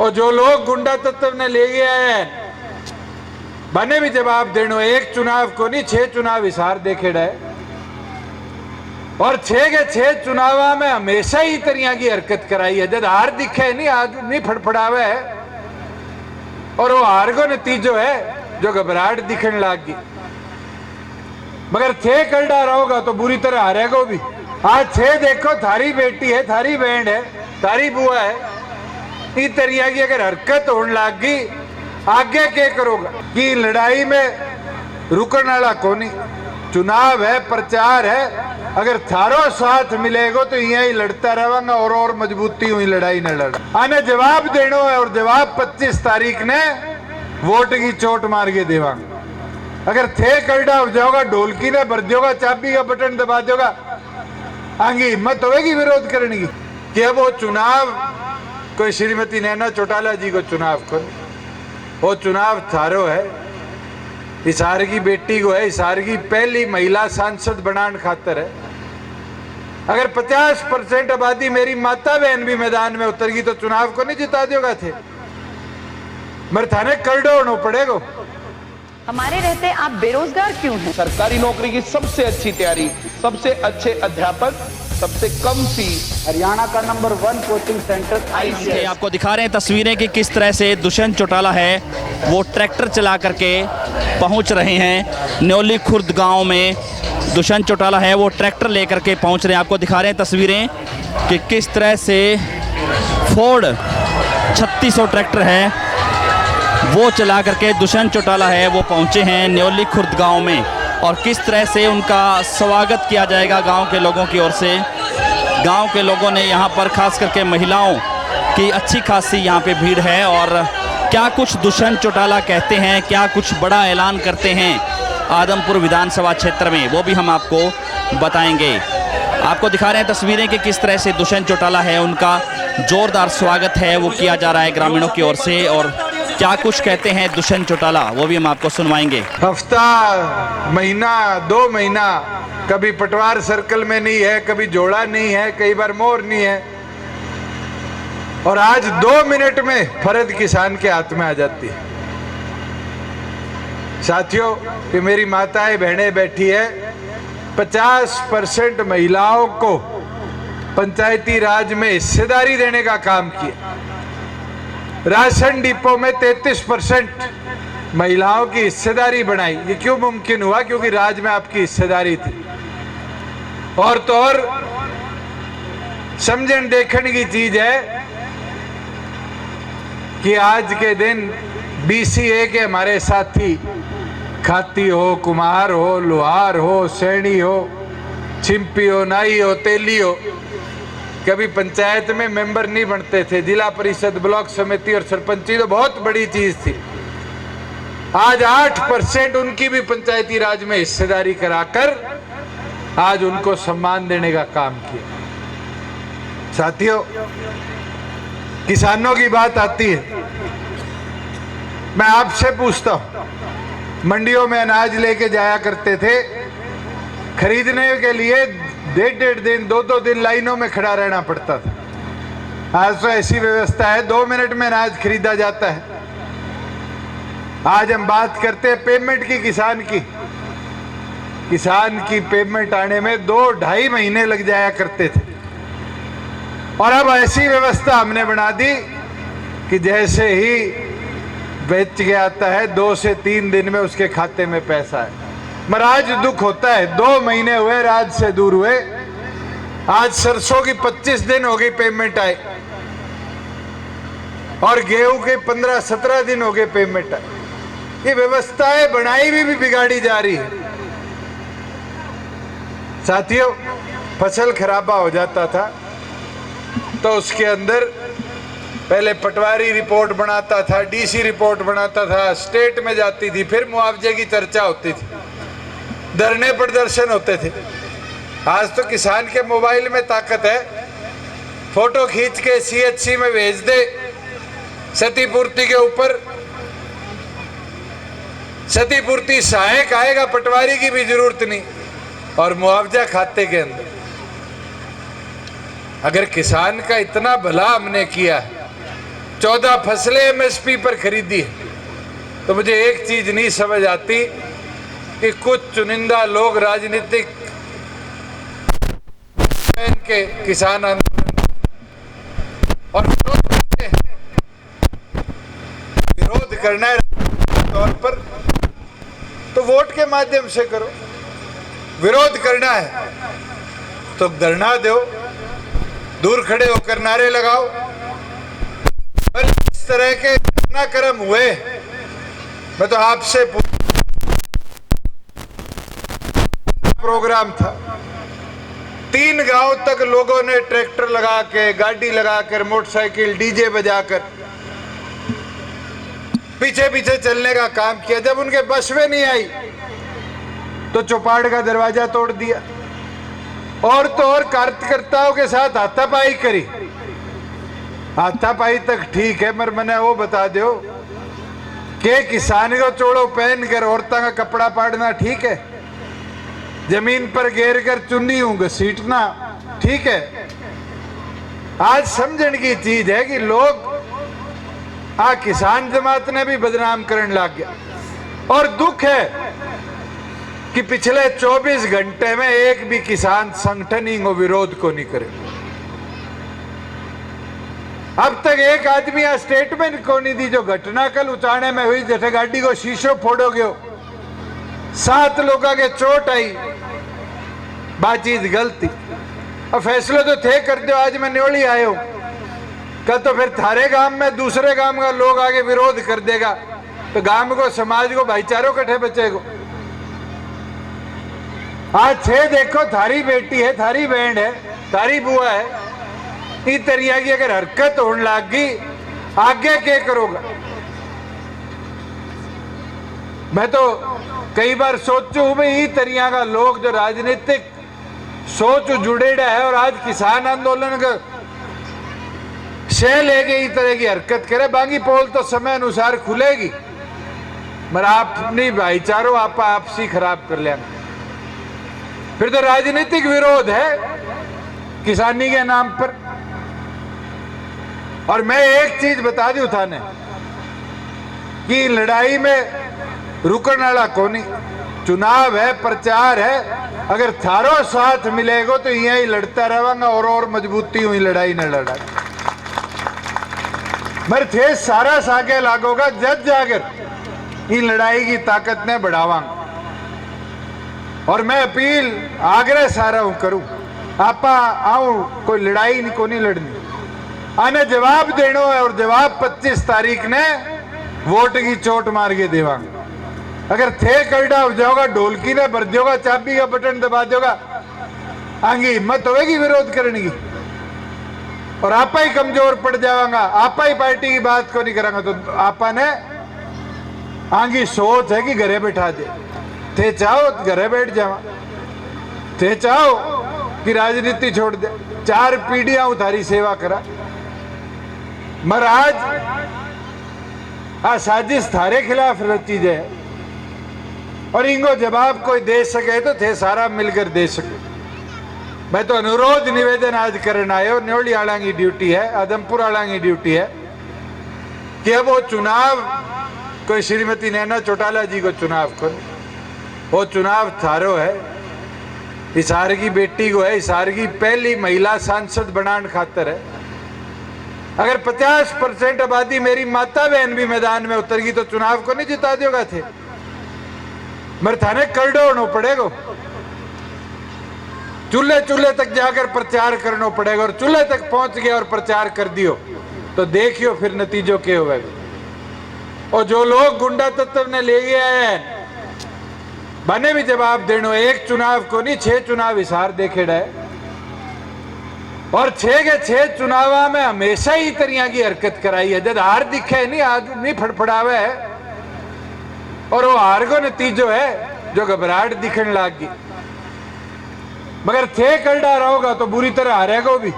और जो लोग गुंडा तत्व ने ले गया है बने भी जवाब देनो। एक चुनाव को नहीं 6 चुनाव हिसार देखे रहे और 6 के 6 चुनाव में हमेशा ही तरिया की हरकत कराई है। जब हार दिखे नहीं आज नहीं फड़फड़ावे है और वो हार को नतीजो है जो घबराहट दिखने लग गई। मगर 6 कर डाला होगा तो बुरी तरह हारेगा भी। आज 6 देखो थारी बेटी है, थारी बहन है, थारी बुआ है, इस तरिया की अगर हरकत होने लग गई आगे क्या करोगा कि लड़ाई में रुकने वाला कोनी। चुनाव है, प्रचार है, अगर थारो साथ मिलेगा तो यही लड़ता रहेगा और मजबूती हुई लड़ाई न लड़। आने जवाब देना है और जवाब 25 तारीख ने वोट की चोट मार के देवांगे। अगर थे करडा हो जाओगा ढोलकी ने भर दोगा, चाबी का बटन दबा दोगा, आगे हिम्मत होगी विरोध करने की कि अब वो चुनाव कोई श्रीमती नैना चौटाला जी को चुनाव को वो चुनाव थारो है। हिसार की बेटी को है, हिसार की पहली महिला सांसद बनाने खातर है। अगर 50% आबादी मेरी माता बहन भी मैदान में उतर गई तो चुनाव को नहीं जिता देगा थे। मगर थाने करडो होना पड़ेगा। हमारे रहते आप बेरोजगार क्यों हैं? सरकारी नौकरी की सबसे अच्छी तैयारी, सबसे अच्छे अध्यापक, सबसे कम फीस, हरियाणा का नंबर 1 कोचिंग सेंटर ये आपको दिखा रहे हैं तस्वीरें कि किस तरह से दुष्यंत चौटाला है वो ट्रैक्टर चला करके पहुंच रहे हैं न्योली खुर्द गांव में। दुष्यंत चौटाला है वो ट्रैक्टर लेकर के पहुंच रहे हैं। आपको दिखा रहे हैं तस्वीरें कि किस तरह से फोर्ड 3600 ट्रैक्टर है वो चला करके दुष्यंत चौटाला है वो पहुंचे हैं न्योली खुर्द गांव में। और किस तरह से उनका स्वागत किया जाएगा गांव के लोगों की ओर से। गांव के लोगों ने यहां पर खास करके महिलाओं की अच्छी खासी यहां पे भीड़ है। और क्या कुछ दुष्यंत चौटाला कहते हैं, क्या कुछ बड़ा ऐलान करते हैं आदमपुर विधानसभा क्षेत्र में, वो भी हम आपको बताएंगे। आपको दिखा रहे हैं तस्वीरें कि किस तरह से दुष्यंत चौटाला है उनका जोरदार स्वागत है वो किया जा रहा है ग्रामीणों की ओर से। और क्या कुछ कहते हैं दुष्यंत चौटाला वो भी हम आपको सुनवाएंगे। हफ्ता, महीना, 2 महीना कभी पटवार सर्कल में नहीं है, कभी जोड़ा नहीं है, कई बार मोर नहीं है और आज 2 मिनट में फर्द किसान के हाथ में आ जाती है। साथियों कि मेरी माताएं बहनें बैठी है, 50% महिलाओं को पंचायती राज में हिस्सेदारी देने का काम किया। राशन डिपो में 33% महिलाओं की हिस्सेदारी बनाई। ये क्यों मुमकिन हुआ? क्योंकि राज में आपकी हिस्सेदारी थी। और तो और समझन देखने की चीज है कि आज के दिन BCA के हमारे साथी खाती हो, कुम्हार हो, लोहार हो, सैनी हो, छिंपी हो, नाई हो, तेली हो, कभी पंचायत में मेंबर नहीं बनते थे। जिला परिषद, ब्लॉक समिति और सरपंची तो बहुत बड़ी चीज थी। आज 8% उनकी भी पंचायती राज में हिस्सेदारी कराकर आज उनको सम्मान देने का काम किया। साथियों किसानों की बात आती है, मैं आपसे पूछता हूं, मंडियों में अनाज लेके जाया करते थे, खरीदने के लिए 1.5 दिन 2 दिन लाइनों में खड़ा रहना पड़ता था। आज तो ऐसी व्यवस्था है 2 मिनट में अनाज खरीदा जाता है। आज हम बात करते हैं पेमेंट की, किसान की। किसान की पेमेंट आने में 2-2.5 महीने लग जाया करते थे और अब ऐसी व्यवस्था हमने बना दी कि जैसे ही बेच के आता है 2 से 3 दिन में उसके खाते में पैसा है। मगर आज दुख होता है, 2 महीने हुए राज से दूर हुए, आज सरसों की 25 दिन हो गई पेमेंट आए और गेहूं के 15-17 दिन हो गए पेमेंट आए। ये व्यवस्थाएं बनाई भी बिगाड़ी जा रही है। साथियों फसल खराबा हो जाता था तो उसके अंदर पहले पटवारी रिपोर्ट बनाता था, DC रिपोर्ट बनाता था, स्टेट में जाती थी, फिर मुआवजे की चर्चा होती थी, धरने प्रदर्शन होते थे। आज तो किसान के मोबाइल में ताकत है, फोटो खींच के CHC में भेज दे, क्षतिपूर्ति के ऊपर क्षतिपूर्ति सहायक आएगा, पटवारी की भी जरूरत नहीं और मुआवजा खाते के अंदर। अगर किसान का इतना भला हमने किया है 14 फसलें एमएसपी पर खरीदी है। तो मुझे एक चीज नहीं समझ आती कि कुछ चुनिंदा लोग राजनीतिक के किसान आंदोलन और विरोध करना है तौर पर, तो वोट के माध्यम से करो। विरोध करना है तो धरना दो, दूर खड़े होकर नारे लगाओ। पर इस तरह के घटनाक्रम हुए, मैं तो आपसे प्रोग्राम था, 3 गांव तक लोगों ने ट्रैक्टर लगा के, गाड़ी लगाकर, मोटरसाइकिल, डीजे बजाकर पीछे पीछे चलने का काम किया। जब उनके बस में नहीं आई तो चौपाड़ का दरवाजा तोड़ दिया। और तो और कार्यकर्ताओं के साथ हाथापाई करी। हाथापाई तक ठीक है, मगर मैंने वो बता दो कि किसान को चोड़ो पहन कर औरतों का कपड़ा पाड़ना ठीक है? जमीन पर घेर कर चुन्नी घसीटना ठीक है? आज समझने की चीज है कि लोग किसान जमात ने भी बदनाम करने लग गया। और दुख है कि पिछले 24 घंटे में एक भी किसान संगठन ही विरोध को नहीं करे। अब तक एक आदमी स्टेटमेंट को नहीं दी। जो घटना कल उचाने में हुई, जैसे गाड़ी को शीशो फोड़ोगे, 7 लोगों के चोट आई, बातचीत गलती। अब फैसले तो थे कर दो। आज मैं न्योली आयो, कल तो फिर थारे गांव में दूसरे गांव का लोग आगे विरोध कर देगा, तो गांव को, समाज को, भाईचारों कठे बचेगो। आज छे देखो, थारी बेटी है, थारी बहन है, थारी बुआ है, इस तरह की अगर हरकत होने लगी, आगे क्या करोगा? मैं तो कई बार सोचू भाई, इस तरह का लोग जो राजनीतिक सोच जुड़ेड़ा है और आज किसान आंदोलन का शे लेके इस तरह की हरकत करे, बाकी पोल तो समय अनुसार खुलेगी, मगर आप अपनी भाईचारों आप आपसी खराब कर लेंगे। फिर तो राजनीतिक विरोध है किसानी के नाम पर। और मैं एक चीज बता दूं थाने कि लड़ाई में रुकने वाला कोनी। चुनाव है, प्रचार है, अगर थारो साथ मिलेगो तो यही लड़ता रहेगा और मजबूती हुई लड़ाई न लड़ाई। मर थे सारा सागे लागोगा जज जाकर इन लड़ाई की ताकत ने बढ़ावांगा। और मैं अपील आग्रह सारा हूं करूं, आपा आऊं कोई लड़ाई नहीं को नहीं लड़नी, आने जवाब देनो है। और जवाब 25 तारीख ने वोट की चोट मार के देवांगे। अगर थे करडा हो जाओगा, ढोलकी ने भर दोगा, चाबी का बटन दबा दोगा, आगे हिम्मत होगी विरोध करने की। और आपा ही कमजोर पड़ जाएगा, आपा ही पार्टी की बात को नहीं करेंगे, तो आपा ने आगे सोच है कि घरे बैठा दे। थे चाहो तो घरे बैठ जावा, थे चाहो कि राजनीति छोड़ दे। 4 पीढ़ियां उतारी सेवा करा, मगर आज साजिश थारे खिलाफ रची जाए और इनको जवाब कोई दे सके तो थे सारा मिलकर दे सके। मैं तो अनुरोध निवेदन आज करना आयो, न्योली आला की ड्यूटी है, आदमपुर आला की ड्यूटी है कि अब वो चुनाव कोई श्रीमती नैना चौटाला जी को चुनाव करो, वो चुनाव थारो है। हिसार की बेटी को है, हिसार की पहली महिला सांसद बनाने खातर है। अगर 50% आबादी मेरी माता बहन भी मैदान में उतर गई तो चुनाव को नहीं जिता देगा थे, मगर थाने करडो होना पड़ेगा। चूल्हे चूल्हे तक जाकर प्रचार करना पड़ेगा, और चूल्हे तक पहुंच गया और प्रचार कर दियो तो देखियो फिर नतीजों के होगा। और जो लोग गुंडा तत्व ने ले गए हैं बने भी जवाब देनो। एक चुनाव को नहीं, 6 चुनाव हिसार देखे रहे, और 6 के 6 चुनाव में हमेशा ही तरह की हरकत कराई है। जब हार दिखे नहीं, आदमी फड़फड़ावे है, और वो हार को नतीजो है जो घबराहट दिखने लग गई। मगर थे करडा रहोगा तो बुरी तरह हारेगा भी।